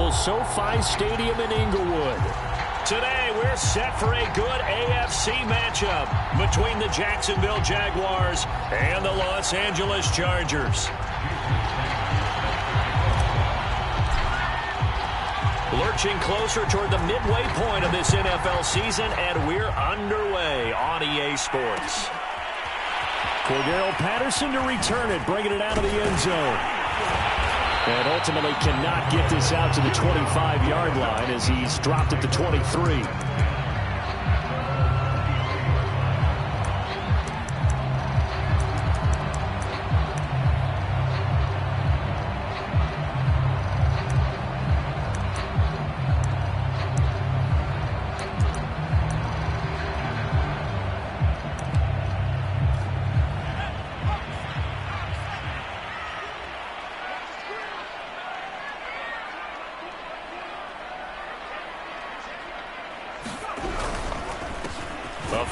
beautiful SoFi Stadium in Inglewood. Today, we're set for a good AFC matchup between the Jacksonville Jaguars and the Los Angeles Chargers. Lurching closer toward the midway point of this NFL season, and we're underway on EA Sports. Cordero Patterson to return it, bringing it out of the end zone. And ultimately cannot get this out to the 25-yard line as he's dropped at the 23.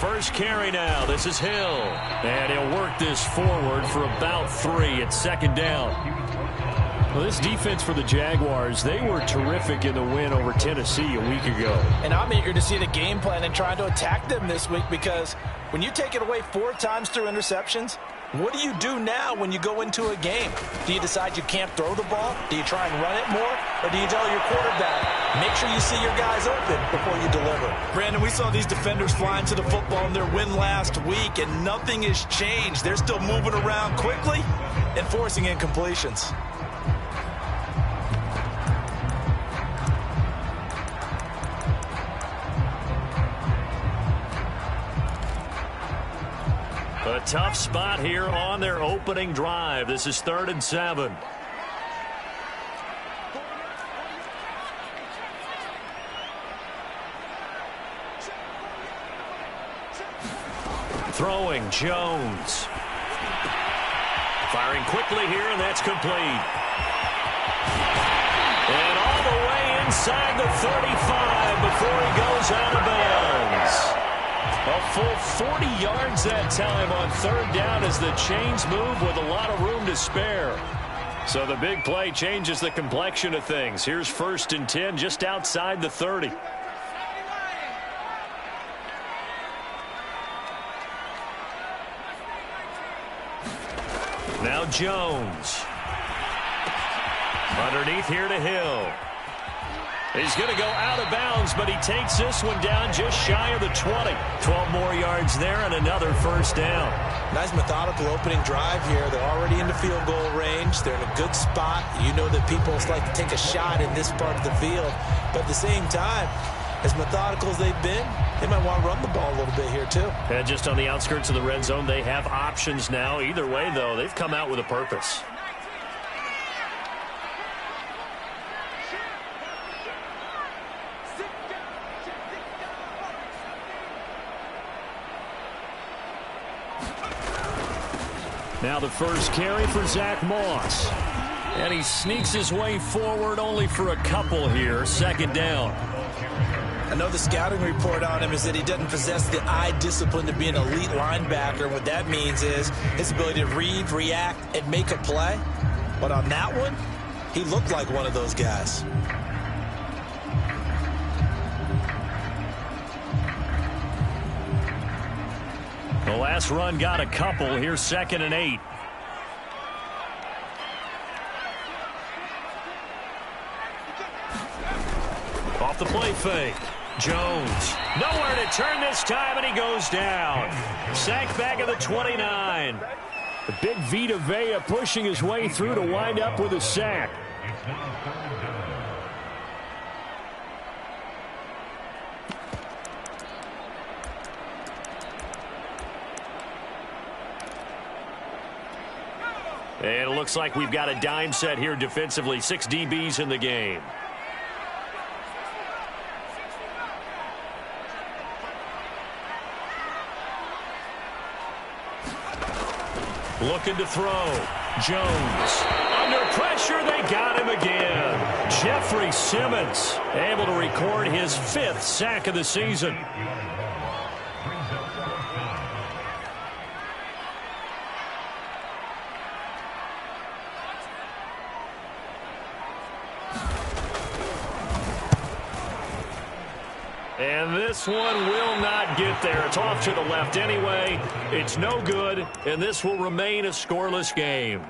First carry now. This is Hill. And he'll work this forward for about 3 at second down. Well, this defense for the Jaguars, they were terrific in the win over Tennessee a week ago. And I'm eager to see the game plan and trying to attack them this week, because when you take it away 4 times through interceptions, what do you do now when you go into a game? Do you decide you can't throw the ball? Do you try and run it more? Or do you tell your quarterback, make sure you see your guys open before you deliver? Brandon, we saw these defenders flying to the football in their win last week, and nothing has changed. They're still moving around quickly and forcing incompletions. A tough spot here on their opening drive. This is 3rd and 7. Throwing, Jones. Firing quickly here, and that's complete. And all the way inside the 35 before he goes out of bounds. A full 40 yards that time on 3rd down as the chains move with a lot of room to spare. So the big play changes the complexion of things. Here's 1st and 10 just outside the 30. Now Jones. Underneath here to Hill. He's going to go out of bounds, but he takes this one down just shy of the 20. 12 more yards there and another 1st down. Nice methodical opening drive here. They're already in the field goal range. They're in a good spot. You know that people like to take a shot in this part of the field. But at the same time, as methodical as they've been, they might want to run the ball a little bit here too. And just on the outskirts of the red zone, they have options now. Either way, though, they've come out with a purpose. Now the first carry for Zach Moss. And he sneaks his way forward only for a couple here. 2nd down. I know the scouting report on him is that he doesn't possess the eye discipline to be an elite linebacker. What that means is his ability to read, react, and make a play. But on that one, he looked like one of those guys. The last run got a couple. Here's 2nd and 8. Off the play fake. Jones. Nowhere to turn this time, and he goes down. Sacked back at the 29. The big Vita Vea pushing his way through to wind up with a sack. And it looks like we've got a dime set here defensively. 6 DBs in the game. Looking to throw. Jones. Under pressure, they got him again. Jeffrey Simmons able to record his 5th sack of the season. And this one will not get there. It's off to the left anyway. It's no good, and this will remain a scoreless game.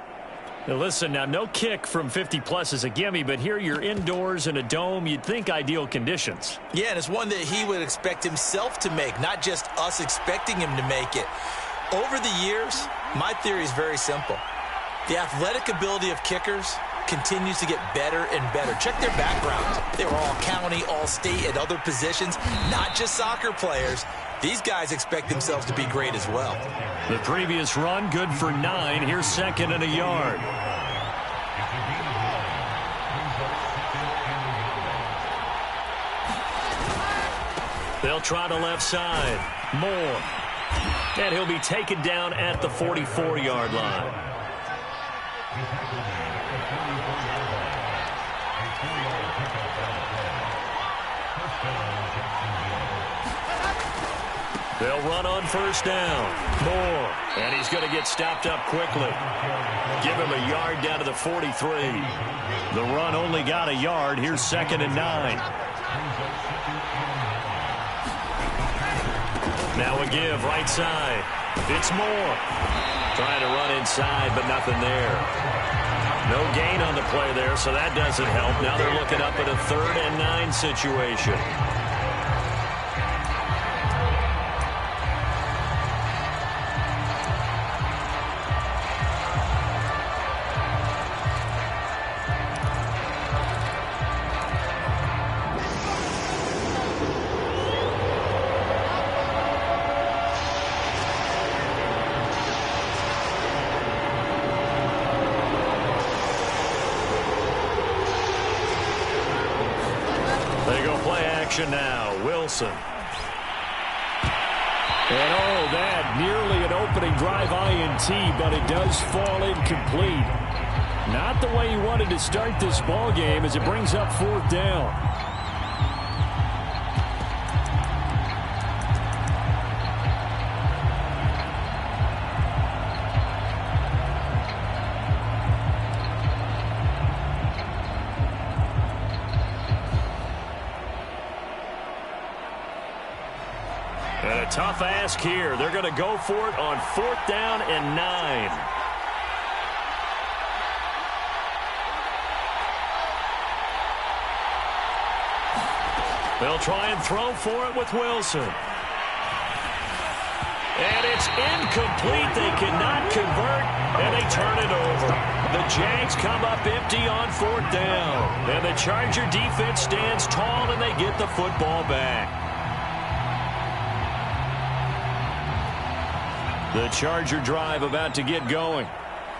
Now listen, now no kick from 50-plus is a gimme, but here you're indoors in a dome. You'd think ideal conditions. Yeah, and it's one that he would expect himself to make, not just us expecting him to make it. Over the years, my theory is very simple. The athletic ability of kickers continues to get better and better. Check their backgrounds. They were all county, all state, at other positions, not just soccer players. These guys expect themselves to be great as well. The previous run, good for 9. Here's second and a yard. They'll try the left side. Moore. And he'll be taken down at the 44-yard line. They'll run on first down. Moore. And he's going to get stopped up quickly. Give him a yard down to the 43. The run only got a yard. Here's second and 9. Now a give right side. It's Moore. Trying to run inside, but nothing there. No gain on the play there, so that doesn't help. Now they're looking up at a 3rd and 9 situation. Now, Wilson. And oh, that nearly an opening drive INT, but it does fall incomplete. Not the way you wanted to start this ball game as it brings up 4th down. And a tough ask here. They're going to go for it on 4th down and 9. They'll try and throw for it with Wilson. And it's incomplete. They cannot convert, and they turn it over. The Jags come up empty on 4th down. And the Charger defense stands tall, and they get the football back. The Charger drive about to get going.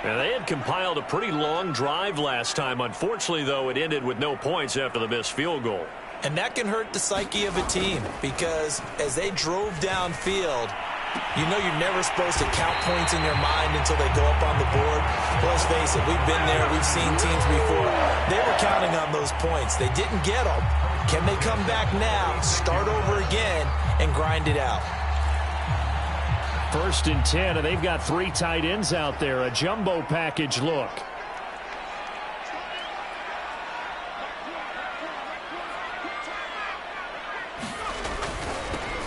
And they had compiled a pretty long drive last time. Unfortunately, though, it ended with no points after the missed field goal. And that can hurt the psyche of a team because as they drove downfield, you know you're never supposed to count points in your mind until they go up on the board. Well, let's face it, we've been there. We've seen teams before. They were counting on those points. They didn't get them. Can they come back now, start over again, and grind it out? 1st and 10, and they've got 3 tight ends out there. A jumbo package look.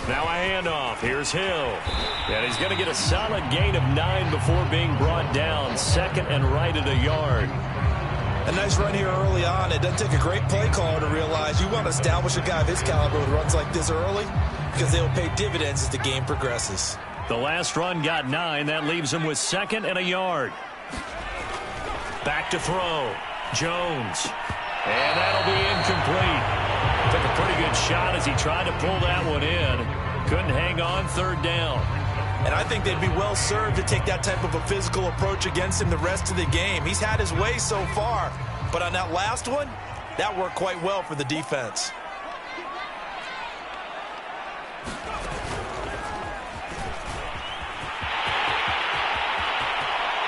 Now a handoff. Here's Hill. And he's going to get a solid gain of 9 before being brought down. 2nd and right at a yard. A nice run here early on. It doesn't take a great play caller to realize you want to establish a guy of his caliber with runs like this early because they will pay dividends as the game progresses. The last run got 9. That leaves him with 2nd and a yard. Back to throw. Jones. And that'll be incomplete. Took a pretty good shot as he tried to pull that one in. Couldn't hang on 3rd down. And I think they'd be well served to take that type of a physical approach against him the rest of the game. He's had his way so far. But on that last one, that worked quite well for the defense.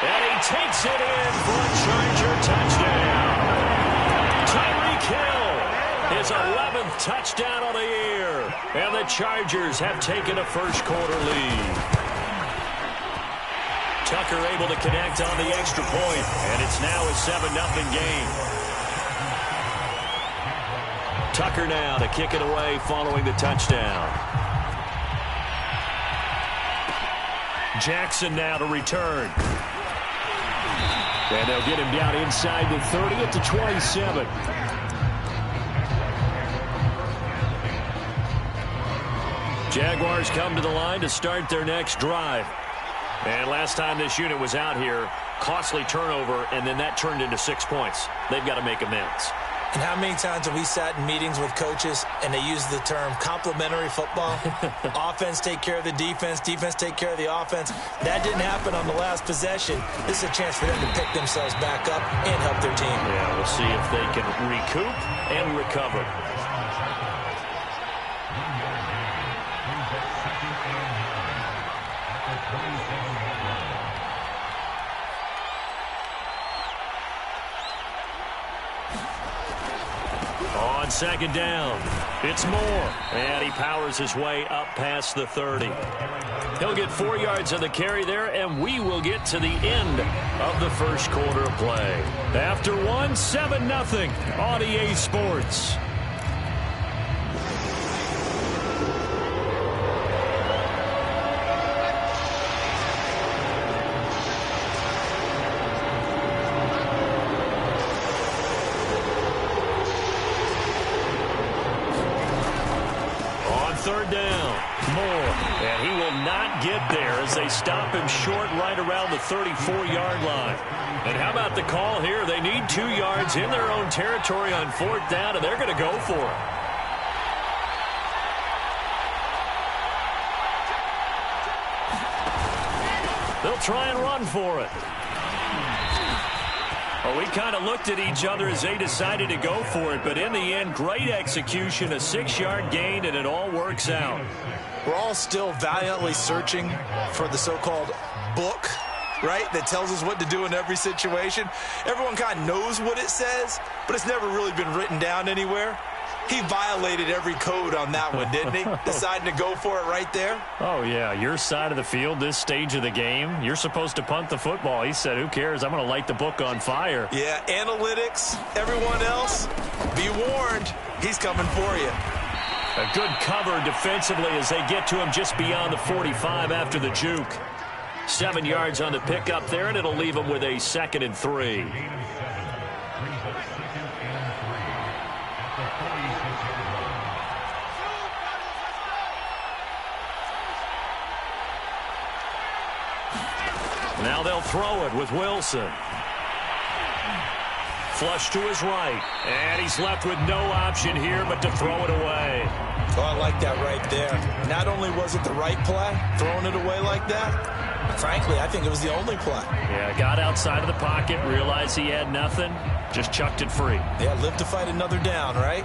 And he takes it in for a Charger touchdown. Tyreek Hill, his 11th touchdown of the year. And the Chargers have taken a first-quarter lead. Tucker able to connect on the extra point, and it's now a 7-0 game. Tucker now to kick it away following the touchdown. Jackson now to return. And they'll get him down inside the 30 at the 27. Jaguars come to the line to start their next drive. And last time this unit was out here, costly turnover, and then that turned into 6 points. They've got to make amends. And how many times have we sat in meetings with coaches and they use the term complementary football? Offense take care of the defense, defense take care of the offense. That didn't happen on the last possession. This is a chance for them to pick themselves back up and help their team. Yeah, we'll see if they can recoup and recover. On second down, it's Moore, and he powers his way up past the 30. He'll get 4 yards on the carry there, and we will get to the end of the first quarter of play. After 7-0 on EA Sports. Third down, Moore, and he will not get there as they stop him short right around the 34-yard line. And how about the call here? They need 2 yards in their own territory on 4th down, and they're going to go for it. They'll try and run for it. Well, we kind of looked at each other as they decided to go for it, but in the end, great execution, a 6-yard gain, and it all works out. We're all still valiantly searching for the so-called book, right, that tells us what to do in every situation. Everyone kind of knows what it says, but it's never really been written down anywhere. He violated every code on that one, didn't he? Deciding to go for it right there. Oh, yeah. Your side of the field, this stage of the game, you're supposed to punt the football. He said, who cares? I'm going to light the book on fire. Yeah, analytics, everyone else, be warned, he's coming for you. A good cover defensively as they get to him just beyond the 45 after the juke. 7 yards on the pickup there, and it'll leave him with a 2nd and 3. Now they'll throw it with Wilson. Flush to his right. And he's left with no option here but to throw it away. Oh, I like that right there. Not only was it the right play, throwing it away like that, frankly, I think it was the only play. Yeah, got outside of the pocket, realized he had nothing, just chucked it free. Yeah, live to fight another down, right?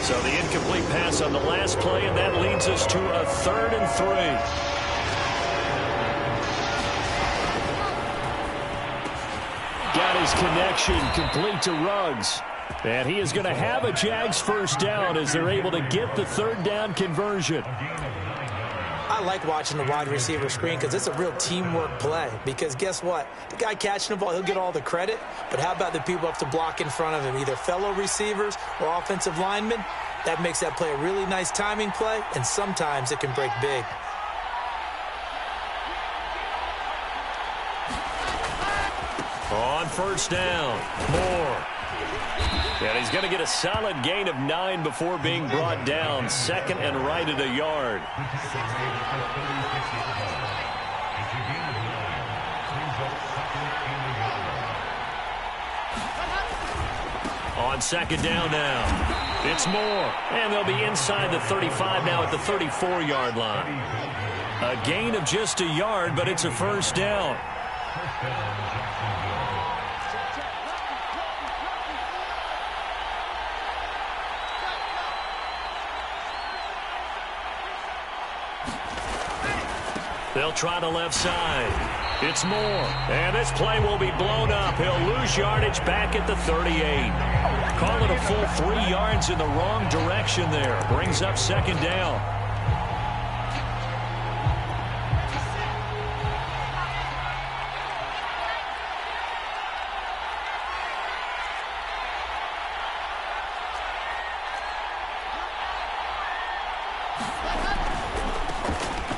So the incomplete pass on the last play, and that leads us to a 3rd and 3. Got his connection complete to Ruggs. And he is going to have a Jags first down as they're able to get the 3rd down conversion. I like watching the wide receiver screen because it's a real teamwork play. Because guess what? The guy catching the ball, he'll get all the credit. But how about the people up to block in front of him, either fellow receivers or offensive linemen? That makes that play a really nice timing play, and sometimes it can break big. On 1st down, Moore. And he's going to get a solid gain of 9 before being brought down. 2nd and right at a yard. On 2nd down now. It's Moore. And they'll be inside the 35 now at the 34-yard line. A gain of just a yard, but it's a 1st down. They'll try the left side. It's Moore. And this play will be blown up. He'll lose yardage back at the 38. Call it a full 3 yards in the wrong direction there. Brings up second down.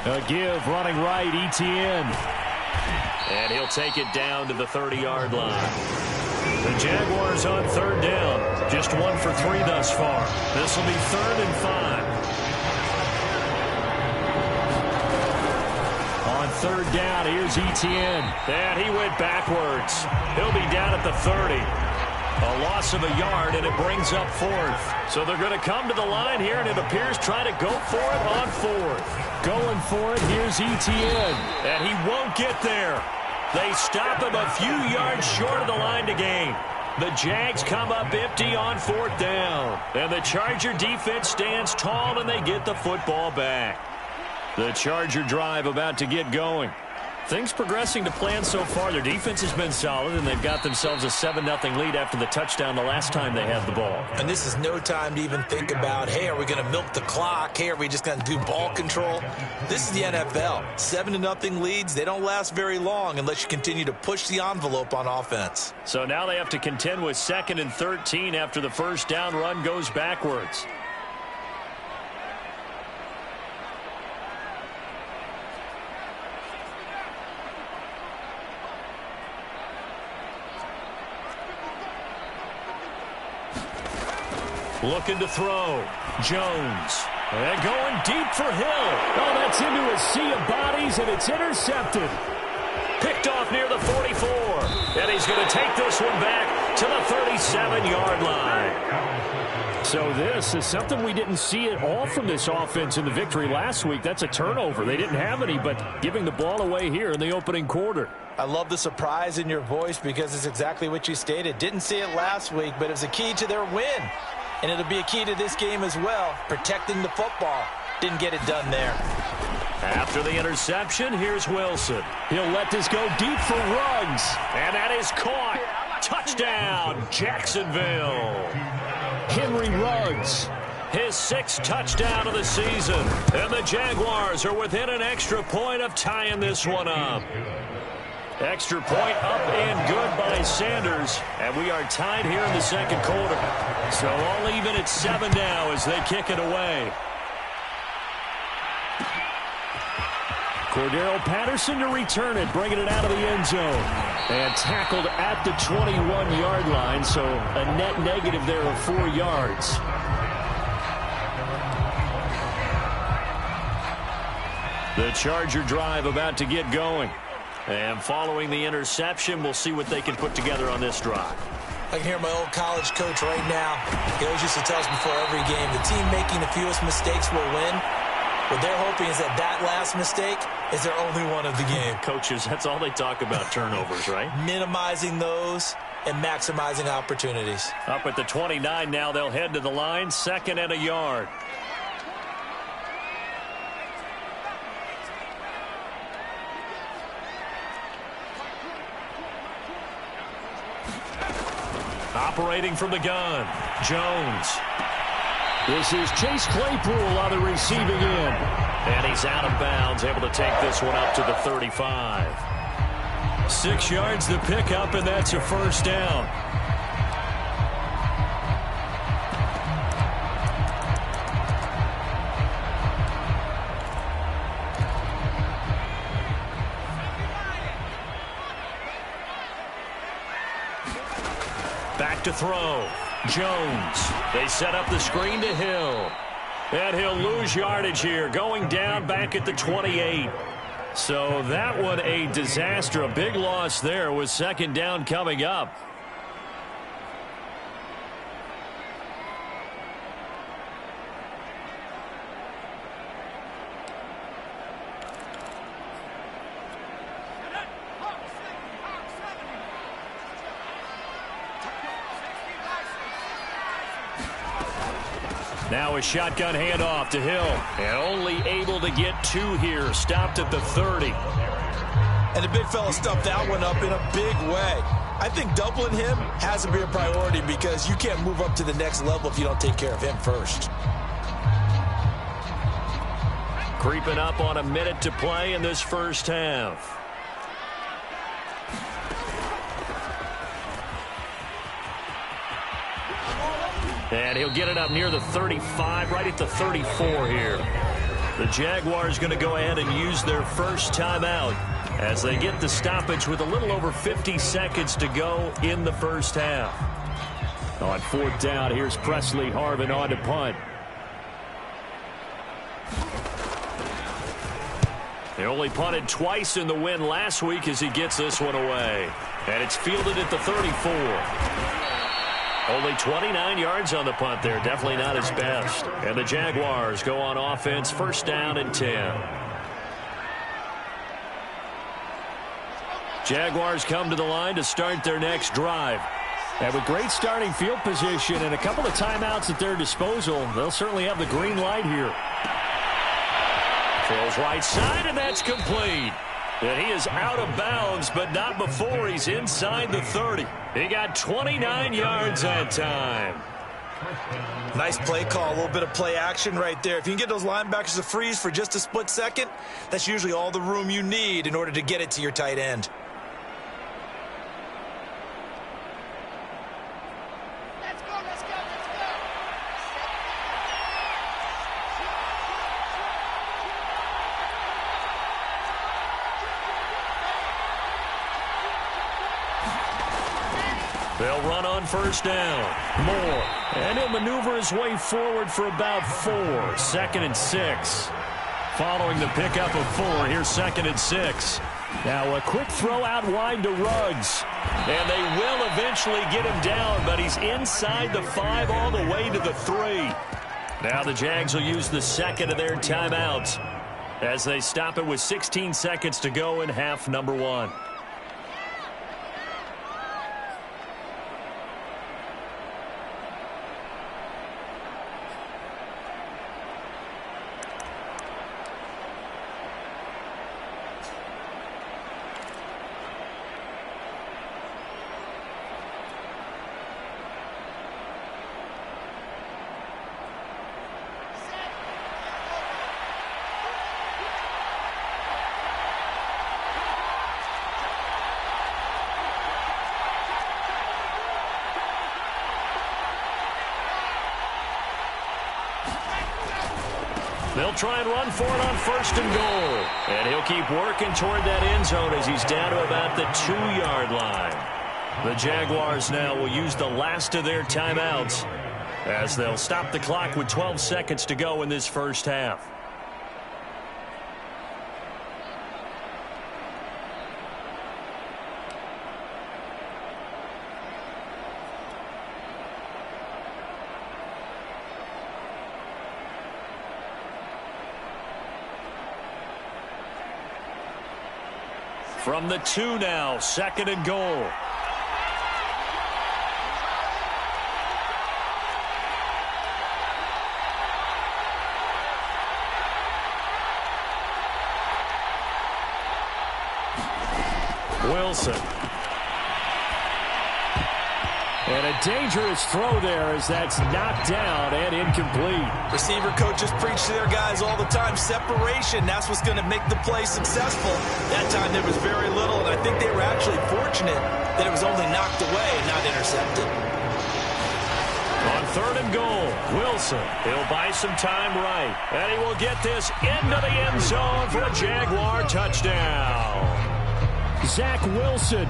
A give running right, Etienne. And he'll take it down to the 30-yard line. The Jaguars on third down. Just 1 for 3 thus far. This will be 3rd and 5. On third down, here's Etienne. And he went backwards. He'll be down at the 30. A loss of a yard, and it brings up 4th. So they're going to come to the line here, and it appears trying to go for it on 4th. Going for it, here's Etienne. And he won't get there. They stop him a few yards short of the line to gain. The Jags come up empty on 4th down. And the Charger defense stands tall, and they get the football back. The Charger drive about to get going. Things progressing to plan so far. Their defense has been solid, and they've got themselves a 7-0 lead after the touchdown the last time they had the ball. And this is no time to even think about, hey, are we going to milk the clock? Hey, are we just going to do ball control? This is the NFL. 7-0 leads, they don't last very long unless you continue to push the envelope on offense. So now they have to contend with 2nd and 13 after the first down run goes backwards. Looking to throw. Jones. And going deep for Hill. Oh, that's into a sea of bodies, and it's intercepted. Picked off near the 44. And he's going to take this one back to the 37-yard line. So this is something we didn't see at all from this offense in the victory last week. That's a turnover. They didn't have any, but giving the ball away here in the opening quarter. I love the surprise in your voice because it's exactly what you stated. Didn't see it last week, but it was a key to their win. And it'll be a key to this game as well, protecting the football. Didn't get it done there. After the interception, here's Wilson. He'll let this go deep for Ruggs. And that is caught. Touchdown, Jacksonville. Henry Ruggs. His 6th touchdown of the season. And the Jaguars are within an extra point of tying this one up. Extra point up and good by Sanders. And we are tied here in the second quarter. So all even at 7 now as they kick it away. Cordero Patterson to return it, bringing it out of the end zone. And tackled at the 21-yard line, so a net negative there of 4 yards. The Charger drive about to get going. And following the interception, we'll see what they can put together on this drive. I can hear my old college coach right now. He always used to tell us before every game, the team making the fewest mistakes will win. What they're hoping is that that last mistake is their only one of the game. Coaches, that's all they talk about, turnovers, right? Minimizing those and maximizing opportunities. Up at the 29 now, they'll head to the line, 2nd and a yard. Operating from the gun, Jones. This is Chase Claypool on the receiving end. And he's out of bounds, able to take this one up to the 35. 6 yards the pickup, and that's a first down. Back to throw. Jones. They set up the screen to Hill. And he'll lose yardage here, going down back at the 28. So that one a disaster. A big loss there with 2nd down coming up. Now a shotgun handoff to Hill. And only able to get 2 here. Stopped at the 30. And the big fella stuffed that one up in a big way. I think doubling him has to be a priority because you can't move up to the next level if you don't take care of him first. Creeping up on a minute to play in this first half. And he'll get it up near the 35, right at the 34 here. The Jaguars going to go ahead and use their first timeout as they get the stoppage with a little over 50 seconds to go in the first half. On fourth down, here's Presley Harvin on to punt. He only punted twice in the win last week as he gets this one away. And it's fielded at the 34. Only 29 yards on the punt there. Definitely not his best. And the Jaguars go on offense, first down and 10. Jaguars come to the line to start their next drive. And with great starting field position and a couple of timeouts at their disposal, they'll certainly have the green light here. Throws right side, and that's complete. And he is out of bounds, but not before he's inside the 30. He got 29 yards that time. Nice play call, a little bit of play action right there. If you can get those linebackers to freeze for just a split second, that's usually all the room you need in order to get it to your tight end. They'll run on first down. Moore. And he'll maneuver his way forward for about 4. Second and 6. Following the pickup of 4, here's second and 6. Now a quick throw out wide to Ruggs. And they will eventually get him down, but he's inside the 5 all the way to the 3. Now the Jags will use the second of their timeouts as they stop it with 16 seconds to go in half number 1. They'll try and run for it on first and goal. And he'll keep working toward that end zone as he's down to about the 2-yard line. The Jaguars now will use the last of their timeouts as they'll stop the clock with 12 seconds to go in this first half. From the 2 now, second and goal. Wilson. And a dangerous throw there as that's knocked down and incomplete. Receiver coaches preach to their guys all the time. Separation, that's what's going to make the play successful. That time there was very little, and I think they were actually fortunate that it was only knocked away and not intercepted. On third and goal, Wilson. He'll buy some time right. And he will get this into the end zone for a Jaguar touchdown. Zach Wilson.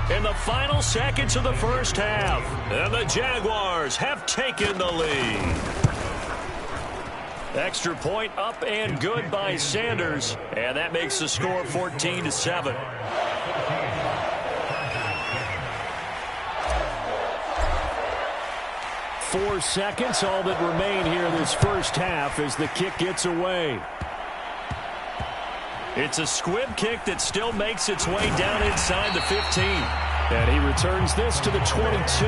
In the final seconds of the first half, and the Jaguars have taken the lead. Extra point up and good by Sanders, and that makes the score 14-7. Four seconds, all that remain here in this first half as the kick gets away. It's a squib kick that still makes its way down inside the 15. And he returns this to the 22.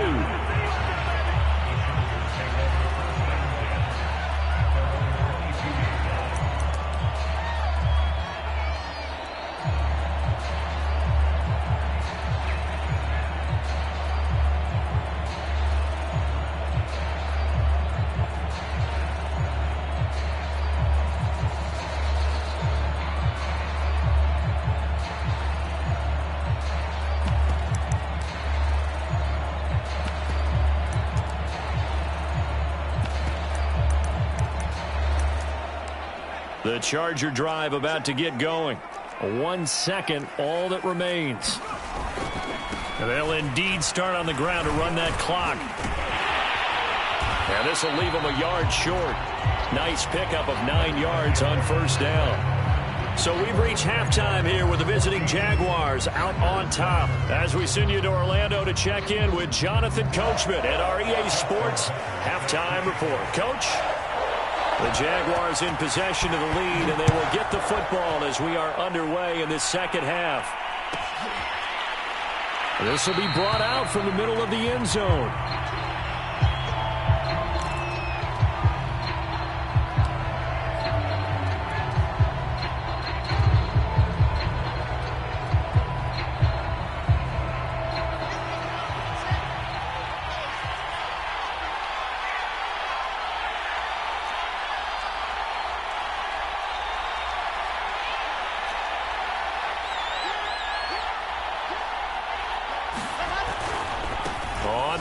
The Charger drive about to get going. 1 second, all that remains. And they'll indeed start on the ground to run that clock. And this will leave them a yard short. Nice pickup of 9 yards on first down. So we've reached halftime here with the visiting Jaguars out on top. As we send you to Orlando to check in with Jonathan Coachman at our EA Sports Halftime Report. Coach? The Jaguars in possession of the lead, and they will get the football as we are underway in this second half. This will be brought out from the middle of the end zone.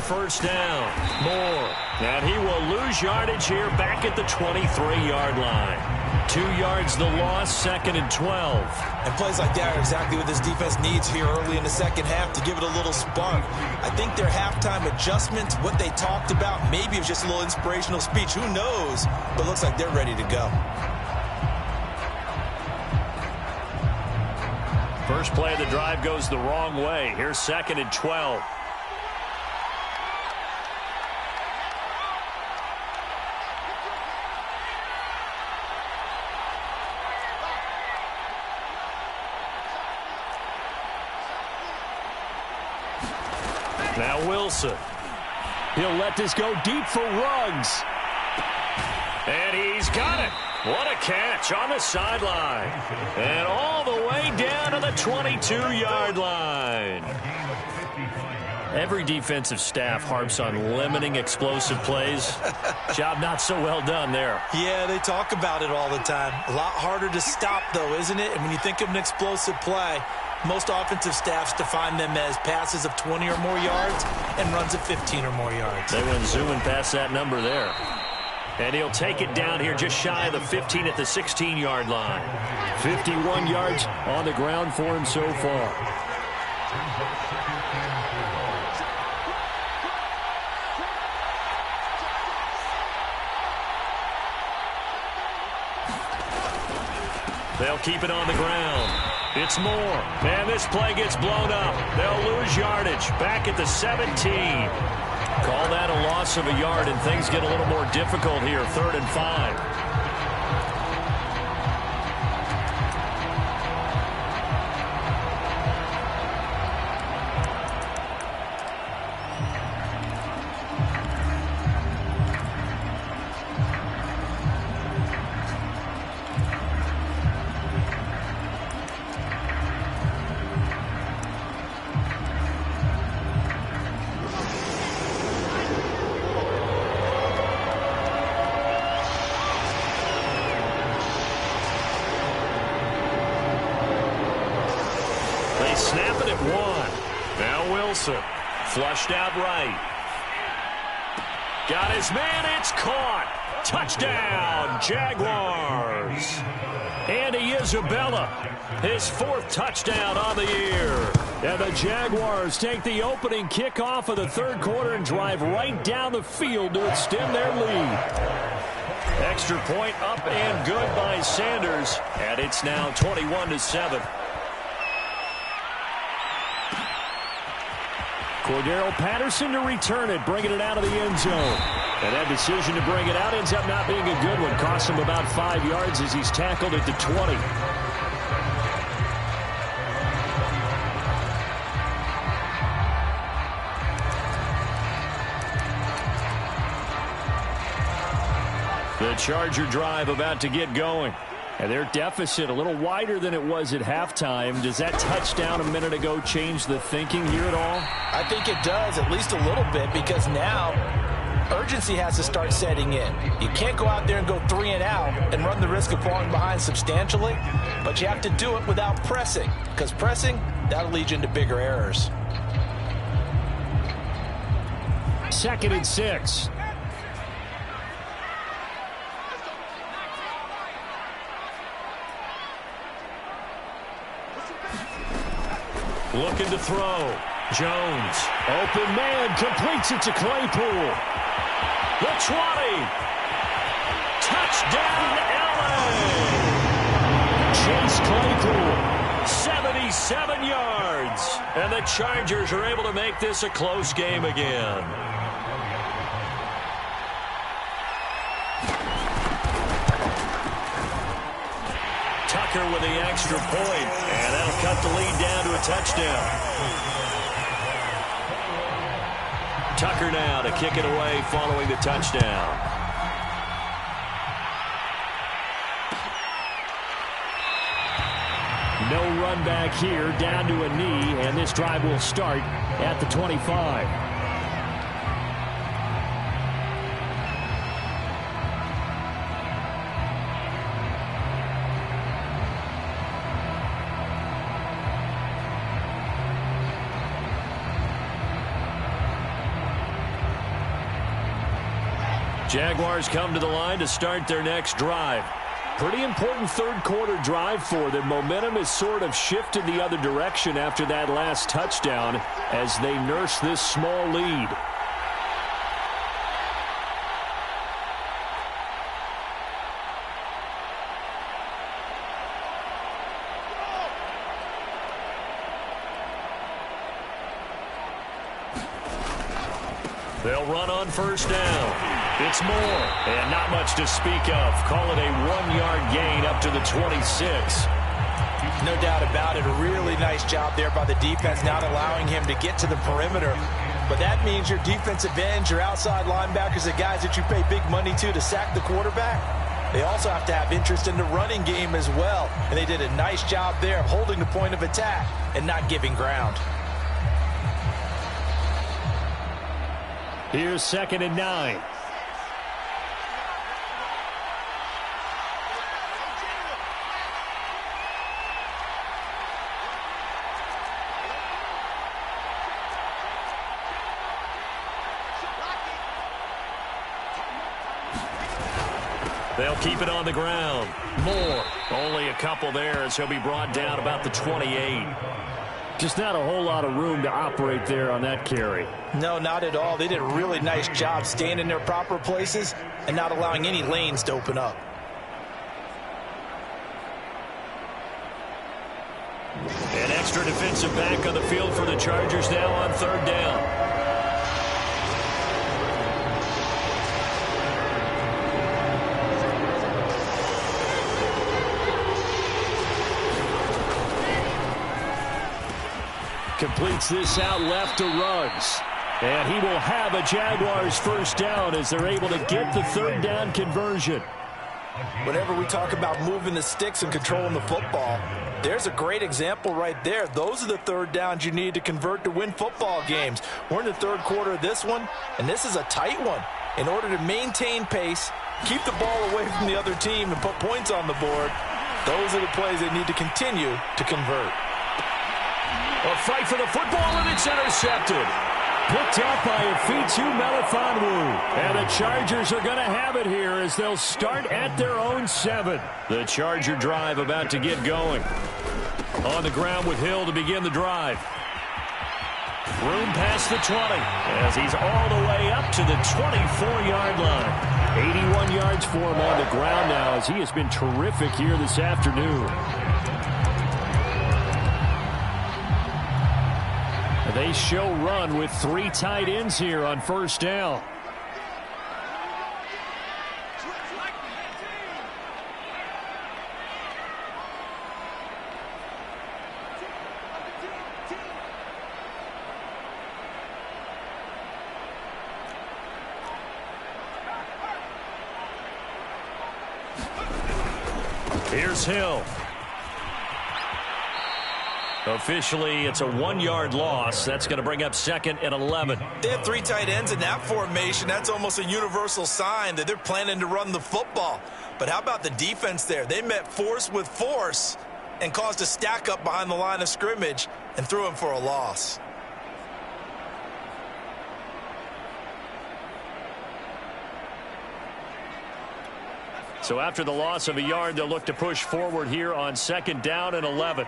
First down, Moore. And he will lose yardage here back at the 23-yard line. 2 yards the loss, 2nd and 12. And plays like that are exactly what this defense needs here early in the second half to give it a little spark. I think their halftime adjustments, what they talked about, maybe it was just a little inspirational speech. Who knows? But it looks like they're ready to go. First play of the drive goes the wrong way. Here's 2nd and 12. Now Wilson. He'll let this go deep for Ruggs. And he's got it. What a catch on the sideline. And all the way down to the 22-yard line. Every defensive staff harps on limiting explosive plays. Job not so well done there. Yeah, they talk about it all the time. A lot harder to stop, though, isn't it? And when you think of an explosive play, most offensive staffs define them as passes of 20 or more yards and runs of 15 or more yards. They went zooming past that number there. And he'll take it down here just shy of the 15 at the 16-yard line. 51 yards on the ground for him so far. They'll keep it on the ground. It's Moore. Man, this play gets blown up. They'll lose yardage back at the 17. Call that a loss of a yard, and things get a little more difficult here. 3rd and 5. Snap it at 1. Now Wilson. Flushed out right. Got his man. It's caught. Touchdown, Jaguars. Andy Isabella. His 4th touchdown on the year. And the Jaguars take the opening kickoff of the 3rd quarter and drive right down the field to extend their lead. Extra point up and good by Sanders. And it's now 21-7. Cordero Patterson to return it, bringing it out of the end zone. And that decision to bring it out ends up not being a good one. Costs him about 5 yards as he's tackled at the 20. The Charger drive about to get going. And their deficit a little wider than it was at halftime. Does that touchdown a minute ago change the thinking here at all? I think it does, at least a little bit, because now urgency has to start setting in. You can't go out there and go 3 and out and run the risk of falling behind substantially, but you have to do it without pressing, because pressing, that'll lead you into bigger errors. 2nd and 6. Looking to throw. Jones. Open man. Completes it to Claypool. The 20. Touchdown, LA. Chase Claypool. 77 yards. And the Chargers are able to make this a close game again. Tucker with the extra point, and that'll cut the lead down to a touchdown. Tucker now to kick it away following the touchdown. No run back here, down to a knee, and this drive will start at the 25. Jaguars come to the line to start their next drive. Pretty important third-quarter drive for them. Momentum has sort of shifted the other direction after that last touchdown as they nurse this small lead. They'll run on first down. It's Moore, and not much to speak of. Call it a 1-yard gain up to the 26. No doubt about it. A really nice job there by the defense, not allowing him to get to the perimeter. But that means your defensive ends, your outside linebackers, the guys that you pay big money to sack the quarterback, they also have to have interest in the running game as well. And they did a nice job there of holding the point of attack and not giving ground. Here's 2nd and 9. They'll keep it on the ground. Moore, only a couple there as he'll be brought down about the 28. Just not a whole lot of room to operate there on that carry. No, not at all. They did a really nice job staying in their proper places and not allowing any lanes to open up. An extra defensive back on the field for the Chargers now on 3rd down. Completes this out left to Ruggs. And he will have a Jaguars first down as they're able to get the 3rd down conversion. Whenever we talk about moving the sticks and controlling the football, there's a great example right there. Those are the 3rd downs you need to convert to win football games. We're in the 3rd quarter of this one, and this is a tight one. In order to maintain pace, keep the ball away from the other team, and put points on the board, those are the plays they need to continue to convert. A fight for the football, and it's intercepted. Picked up by Afitu Melifonwu. And the Chargers are going to have it here as they'll start at their own 7. The Charger drive about to get going. On the ground with Hill to begin the drive. Room past the 20 as he's all the way up to the 24-yard line. 81 yards for him on the ground now as he has been terrific here this afternoon. They show run with 3 tight ends here on first down. Here's Hill. Officially, it's a 1-yard loss. That's going to bring up 2nd and 11. They have 3 tight ends in that formation. That's almost a universal sign that they're planning to run the football. But how about the defense there? They met force with force and caused a stack up behind the line of scrimmage and threw him for a loss. So after the loss of a yard, they'll look to push forward here on 2nd down and 11.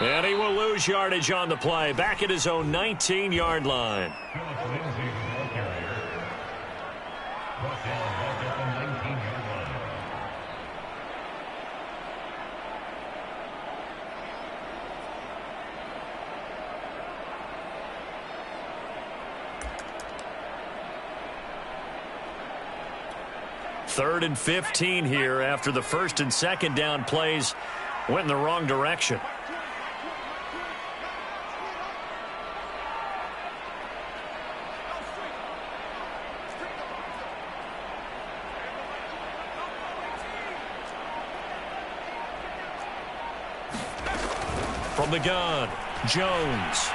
And he will lose yardage on the play. Back at his own 19-yard line. Third and 15 here after the first and second down plays went in the wrong direction. From the gun, Jones.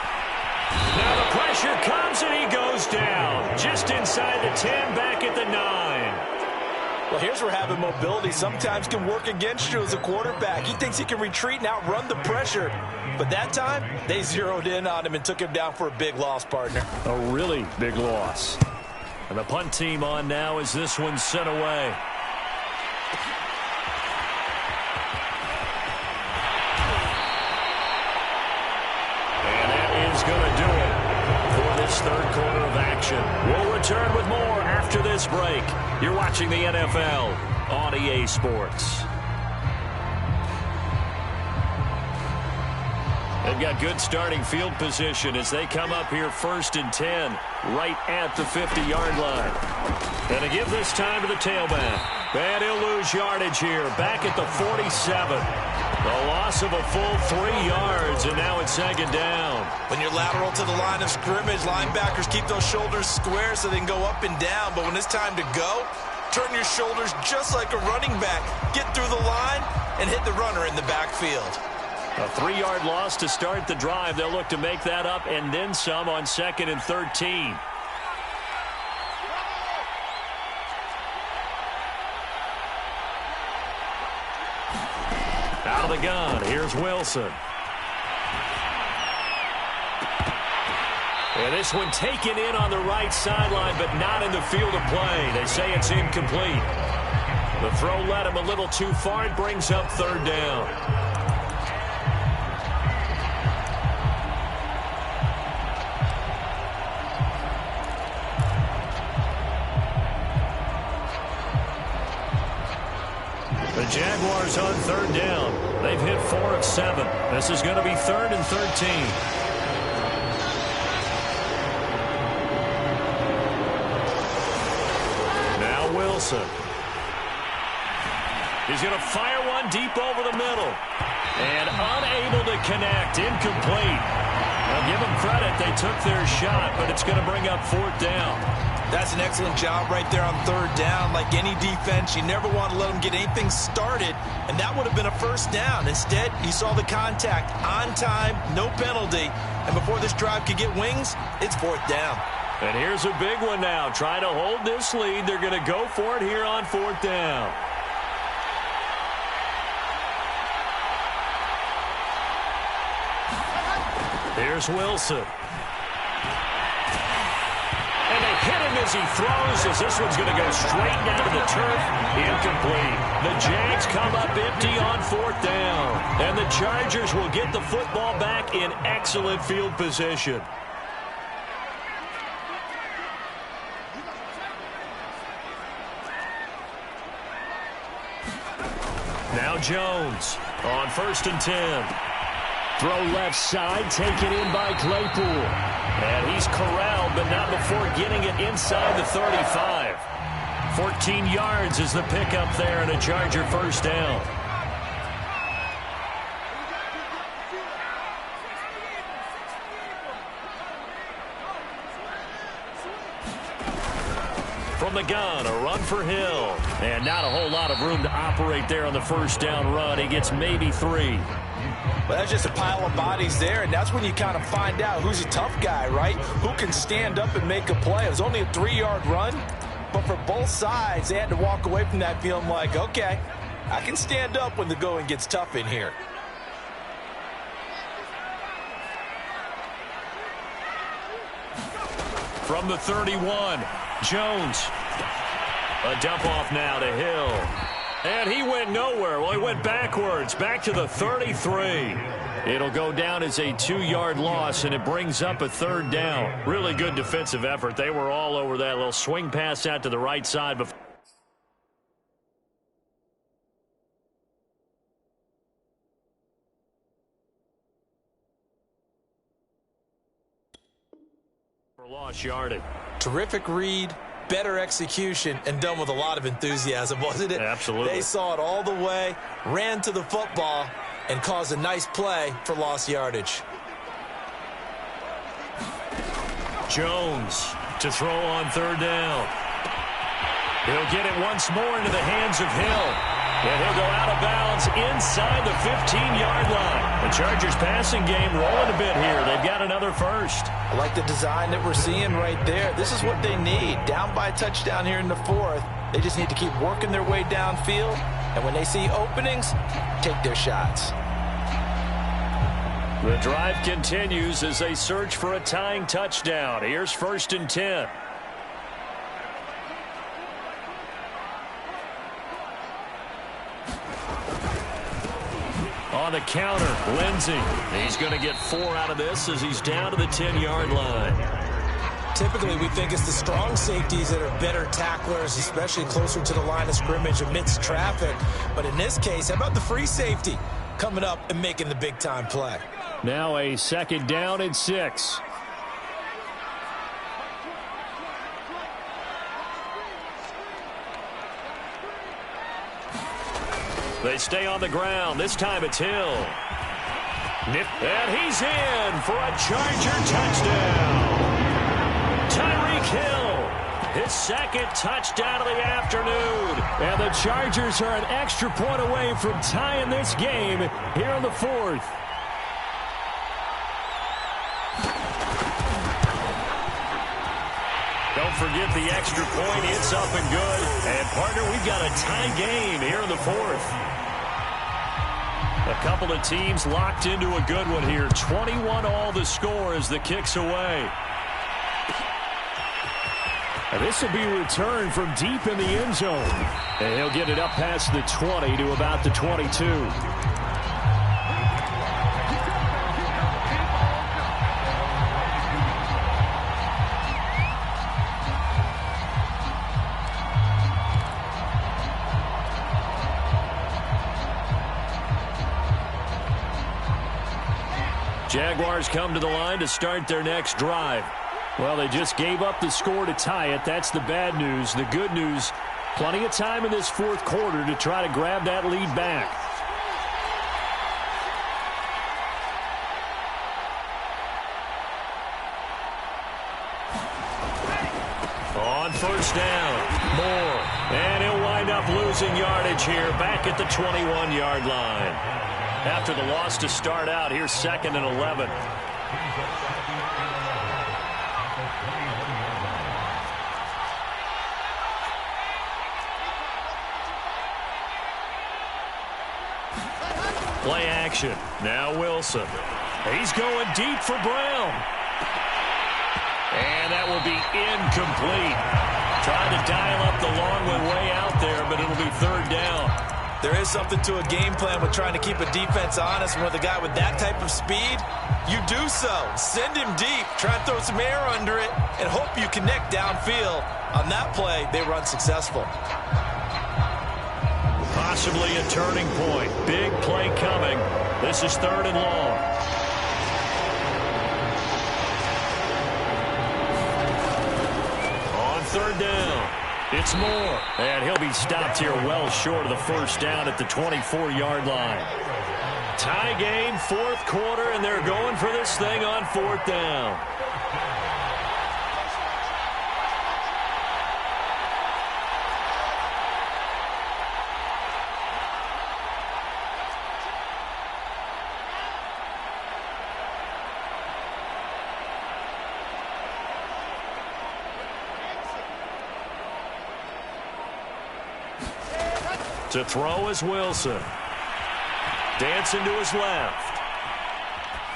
Now the pressure comes and he goes down. Just inside the 10, back at the 9. Well, here's where having mobility sometimes can work against you as a quarterback. He thinks he can retreat and outrun the pressure. But that time, they zeroed in on him and took him down for a big loss, partner. A really big loss. And the punt team on now as this one's sent away. And that is going to do it for this third quarter of action. We'll return with more after this break. You're watching the NFL on EA Sports. They've got good starting field position as they come up here first and 10 right at the 50-yard line. And to give this time to the tailback. And he'll lose yardage here back at the 47. The loss of a full 3 yards, and now it's second down. When you're lateral to the line of scrimmage, linebackers keep those shoulders square so they can go up and down. But when it's time to go, turn your shoulders just like a running back. Get through the line and hit the runner in the backfield. A 3-yard loss to start the drive. They'll look to make that up and then some on 2nd and 13. Out of the gun, here's Wilson. And this one taken in on the right sideline, but not in the field of play. They say it's incomplete. The throw led him a little too far. It brings up third down. The Jaguars on third down. They've hit 4 of 7. This is going to be 3rd and 13. Now Wilson. He's going to fire one deep over the middle. And unable to connect. Incomplete. Now give them credit. They took their shot, but it's going to bring up 4th down. That's an excellent job right there on third down. Like any defense, you never want to let them get anything started, and that would have been a first down. Instead, you saw the contact on time, no penalty, and before this drive could get wings, it's 4th down. And here's a big one now. Trying to hold this lead. They're going to go for it here on 4th down. Here's Wilson. And they hit him as he throws, as this one's going to go straight down to the turf. Incomplete. The Jags come up empty on 4th down. And the Chargers will get the football back in excellent field position. Now Jones on 1st and 10. Throw left side, taken in by Claypool. And he's corralled, but not before getting it inside the 35. 14 yards is the pickup there, and a Charger first down. From the gun, a run for Hill. And not a whole lot of room to operate there on the first down run. He gets maybe 3. Well, that's just a pile of bodies there, and that's when you kind of find out who's a tough guy, right? Who can stand up and make a play. It was only a 3-yard run, but for both sides, they had to walk away from that feeling like, okay, I can stand up when the going gets tough in here. From the 31, Jones. A dump off now to Hill. And he went nowhere. Well, he went backwards, back to the 33. It'll go down as a 2-yard loss, and it brings up a 3rd down. Really good defensive effort. They were all over that little swing pass out to the right side before. Lost yardage. Terrific read, better execution, and done with a lot of enthusiasm, wasn't it? Absolutely. They saw it all the way, ran to the football, and caused a nice play for lost yardage. Jones to throw on 3rd down. He'll get it once more into the hands of Hill. And he'll go out of bounds inside the 15-yard line. The Chargers passing game rolling a bit here. They've got another first. I like the design that we're seeing right there. This is what they need. Down by a touchdown here in the 4th. They just need to keep working their way downfield. And when they see openings, take their shots. The drive continues as they search for a tying touchdown. Here's 1st and 10. On the counter, Lindsey. He's going to get 4 out of this as he's down to the 10-yard line. Typically, we think it's the strong safeties that are better tacklers, especially closer to the line of scrimmage amidst traffic. But in this case, how about the free safety coming up and making the big-time play? Now a 2nd down and 6. They stay on the ground. This time it's Hill. And he's in for a Charger touchdown. Tyreek Hill, his 2nd touchdown of the afternoon. And the Chargers are an extra point away from tying this game here in the 4th. Don't forget the extra point. It's up and good. And, partner, we've got a tie game here in the 4th. A couple of teams locked into a good one here. 21-all the score as the kick's away. And this will be returned from deep in the end zone. And he'll get it up past the 20 to about the 22. Jaguars come to the line to start their next drive. Well, they just gave up the score to tie it. That's the bad news. The good news, plenty of time in this 4th quarter to try to grab that lead back. On 1st down, Moore. And he'll wind up losing yardage here back at the 21-yard line. After the loss to start out, here's 2nd and 11. Play action. Now Wilson. He's going deep for Brown. And that will be incomplete. Trying to dial up the long way out there, but it'll be 3rd down. There is something to a game plan with trying to keep a defense honest. And with a guy with that type of speed, you do so. Send him deep. Try and throw some air under it and hope you connect downfield. On that play, they were unsuccessful. Possibly a turning point. Big play coming. This is 3rd and long. On 3rd down. It's Moore, and he'll be stopped here well short of the 1st down at the 24-yard line. Tie game, 4th quarter, and they're going for this thing on 4th down. To throw is Wilson. Dancing to his left.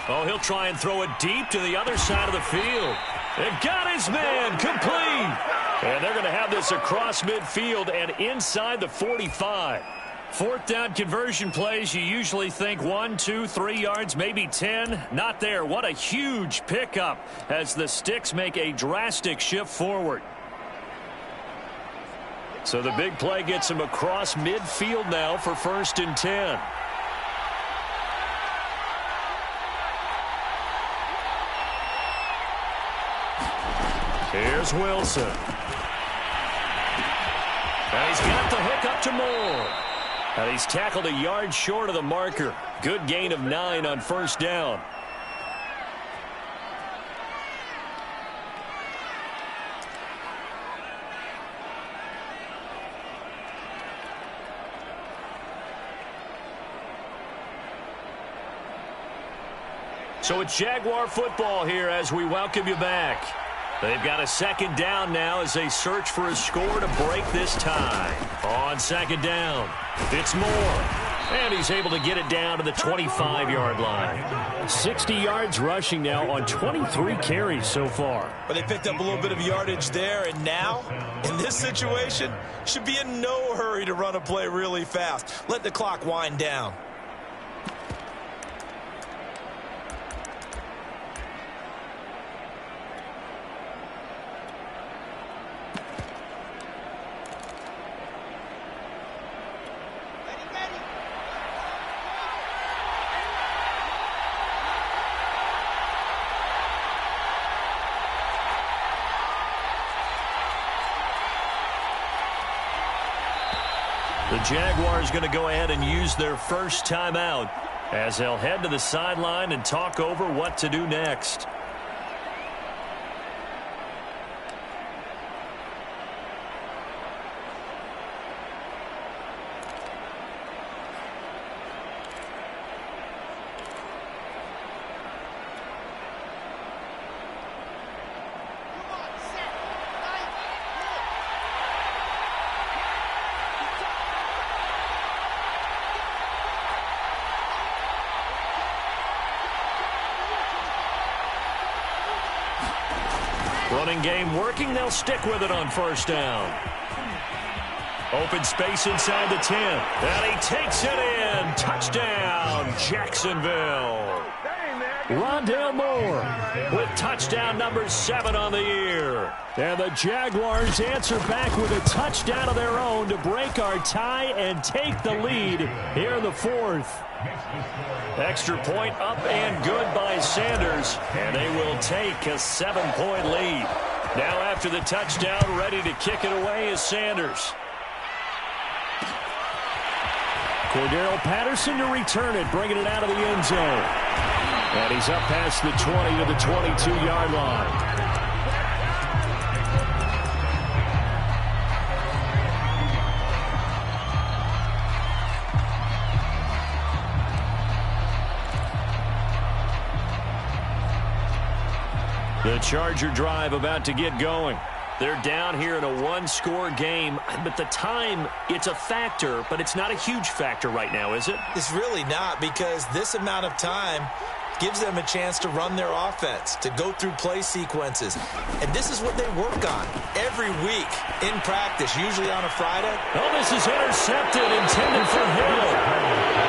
Oh, he'll try and throw it deep to the other side of the field. And got his man complete. And they're going to have this across midfield and inside the 45. Fourth down conversion plays, you usually think 1, 2, 3 yards, maybe 10. Not there. What a huge pickup as the Sticks make a drastic shift forward. So the big play gets him across midfield now for 1st and 10. Here's Wilson. And he's got the hook up to Moore. And he's tackled a yard short of the marker. Good gain of 9 on 1st down. So it's Jaguar football here as we welcome you back. They've got a 2nd down now as they search for a score to break this tie. On 2nd down, it's Moore. And he's able to get it down to the 25-yard line. 60 yards rushing now on 23 carries so far. But they picked up a little bit of yardage there, and now, in this situation, should be in no hurry to run a play really fast. Let the clock wind down. The Jaguars going to go ahead and use their first timeout as they'll head to the sideline and talk over what to do next. Running game working. They'll stick with it on 1st down. Open space inside the 10. And he takes it in. Touchdown, Jacksonville. Rondale Moore with touchdown number 7 on the year. And the Jaguars answer back with a touchdown of their own to break our tie and take the lead here in the 4th. Extra point up and good by Sanders, and they will take a 7-point lead. Now after the touchdown, ready to kick it away is Sanders. Cordero Patterson to return it, bringing it out of the end zone. And he's up past the 20 to the 22-yard line. The Charger drive about to get going. They're down here in a 1-score game, but the time, it's a factor, but it's not a huge factor right now, is it? It's really not, because this amount of time gives them a chance to run their offense, to go through play sequences. And this is what they work on every week in practice, usually on a Friday. Oh, this is intercepted, intended for Hill.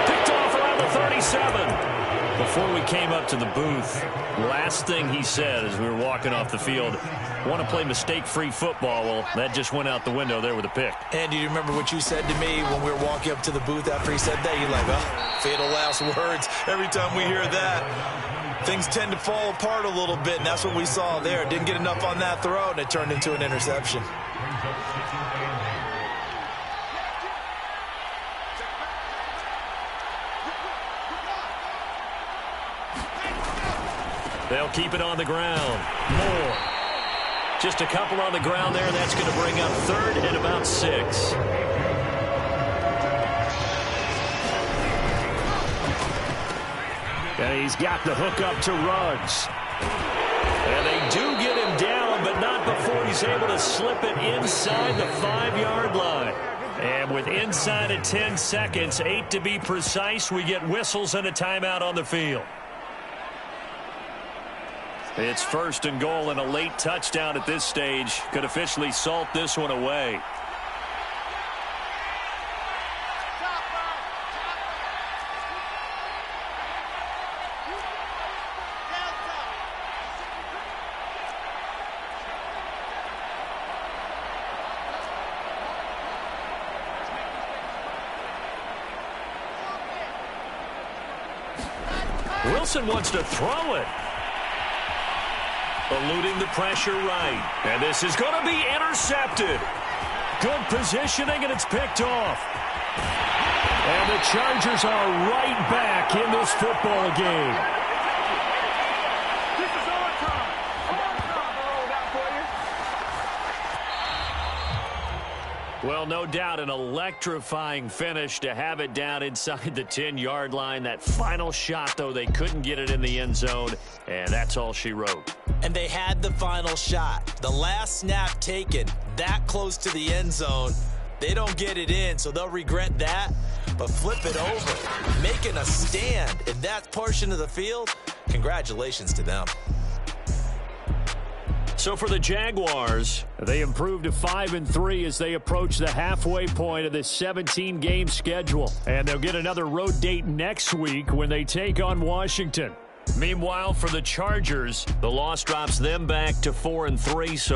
Picked off around the 37. Before we came up to the booth, last thing he said as we were walking off the field, want to play mistake-free football. Well, that just went out the window there with a pick. And do you remember what you said to me when we were walking up to the booth after he said that? You're like, oh, fatal last words. Every time we hear that, things tend to fall apart a little bit, and that's what we saw there. Didn't get enough on that throw, and it turned into an interception. They'll keep it on the ground. Moore. Just a couple on the ground there. That's going to bring up 3rd and about 6. And he's got the hook up to Ruggs. And they do get him down, but not before he's able to slip it inside the 5-yard line. And with inside of 10 seconds, 8 to be precise, we get whistles and a timeout on the field. It's 1st and goal, and a late touchdown at this stage could officially salt this one away. Wilson wants to throw it. Eluding the pressure right. And this is going to be intercepted. Good positioning, and it's picked off. And the Chargers are right back in this football game. This is our time. Well, no doubt an electrifying finish to have it down inside the 10-yard line. That final shot, though, they couldn't get it in the end zone, and that's all she wrote. And they had the final shot. The last snap taken that close to the end zone. They don't get it in, so they'll regret that. But flip it over, making a stand in that portion of the field, congratulations to them. So for the Jaguars, they improved to 5-3 as they approach the halfway point of this 17-game schedule. And they'll get another road date next week when they take on Washington. Meanwhile, for the Chargers, the loss drops them back to 4-3. So